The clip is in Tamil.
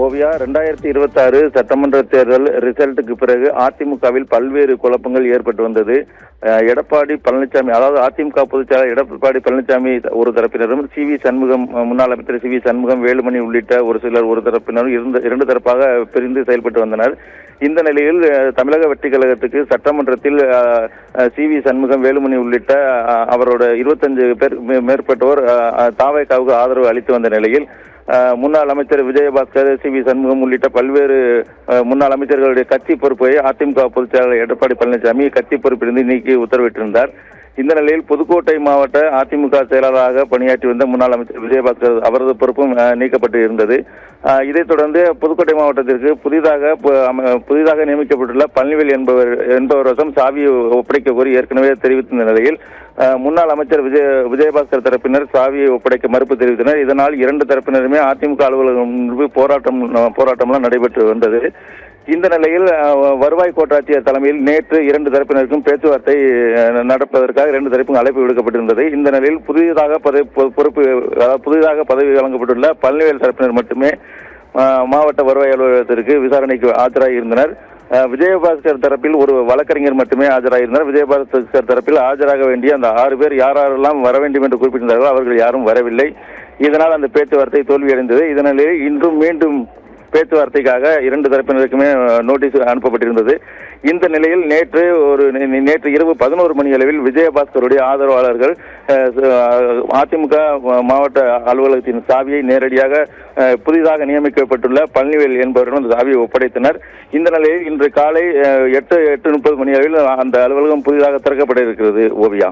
ஓவியா 2026 சட்டமன்ற தேர்தல் ரிசல்ட்டுக்கு பிறகு அதிமுகவில் பல்வேறு குழப்பங்கள் ஏற்பட்டு வந்தது. எடப்பாடி பழனிசாமி, அதாவது அதிமுக பொதுச்செயலாளர் எடப்பாடி பழனிசாமி ஒரு தரப்பினரும், சண்முகம், முன்னாள் அமைச்சர் சண்முகம், வேலுமணி உள்ளிட்ட ஒரு சிலர் ஒரு தரப்பினரும் இரண்டு தரப்பாக பிரிந்து செயல்பட்டு வந்தனர். இந்த நிலையில் தமிழக வெற்றி கழகத்துக்கு சட்டமன்றத்தில் சண்முகம், வேலுமணி உள்ளிட்ட அவரோட 25 பேர் மேற்பட்டோர் தாவேகாவுக்கு ஆதரவு அளித்து வந்த நிலையில் முன்னாள் அமைச்சர் விஜயபாஸ்கர், சண்முகம் உள்ளிட்ட பல்வேறு முன்னாள் அமைச்சர்களுடைய கட்சி பொறுப்பை அதிமுக பொதுச்செயலாளர் எடப்பாடி பழனிசாமி கட்சி பொறுப்பிலிருந்து நீக்கி உத்தரவிட்டிருந்தார். இந்த நிலையில் புதுக்கோட்டை மாவட்ட அதிமுக செயலாளராக பணியாற்றி வந்த முன்னாள் அமைச்சர் விஜயபாஸ்கர் அவரது பொறுப்பும் நீக்கப்பட்டு இருந்தது. இதைத் தொடர்ந்து புதுக்கோட்டை மாவட்டத்திற்கு புதிதாக நியமிக்கப்பட்டுள்ள பழனிவேல் என்பவர் வசம் சாவியை ஒப்படைக்க கோரி ஏற்கனவே தெரிவித்த நிலையில் முன்னாள் அமைச்சர் விஜயபாஸ்கர் தரப்பினர் சாவியை ஒப்படைக்க மறுப்பு தெரிவித்தனர். இதனால் இரண்டு தரப்பினருமே அதிமுக அலுவலகம் போராட்டம்லாம் நடைபெற்று வந்தது. இந்த நிலையில் வருவாய் கோட்டாட்சியர் தலைமையில் நேற்று இரண்டு தரப்பினருக்கும் பேச்சுவார்த்தை நடப்பதற்காக இரண்டு தரப்புக்கும் அழைப்பு விடுக்கப்பட்டிருந்தது. இந்த நிலையில் புதிதாக பதவி வழங்கப்பட்டுள்ள பழனிவேல் தரப்பினர் மட்டுமே மாவட்ட வருவாய் அலுவலகத்திற்கு விசாரணைக்கு ஆஜராகியிருந்தனர். விஜயபாஸ்கர் தரப்பில் ஒரு வழக்கறிஞர் மட்டுமே ஆஜராகியிருந்தனர். விஜயபாஸ்கர் தரப்பில் ஆஜராக வேண்டிய அந்த 6 பேர் யாரெல்லாம் வர வேண்டும் என்று குறிப்பிட்டிருந்தார்களோ அவர்கள் யாரும் வரவில்லை. இதனால் அந்த பேச்சுவார்த்தை தோல்வியடைந்தது. இதனாலே இன்றும் மீண்டும் பேச்சுவார்த்தைக்காக இரண்டு தரப்பினருக்குமே நோட்டீஸ் அனுப்பப்பட்டிருந்தது. இந்த நிலையில் நேற்று இரவு 11 மணி அளவில் விஜயபாஸ்கருடைய ஆதரவாளர்கள் அதிமுக மாவட்ட அலுவலகத்தின் சாவியை நேரடியாக புதிதாக நியமிக்கப்பட்டுள்ள பழனிவேல் என்பவரிடம் அந்த சாவியை ஒப்படைத்தனர். இந்த நிலையில் இன்று காலை 8:30 மணி அளவில் அந்த அலுவலகம் புதிதாக திறக்கப்பட இருக்கிறது. ஓவியா.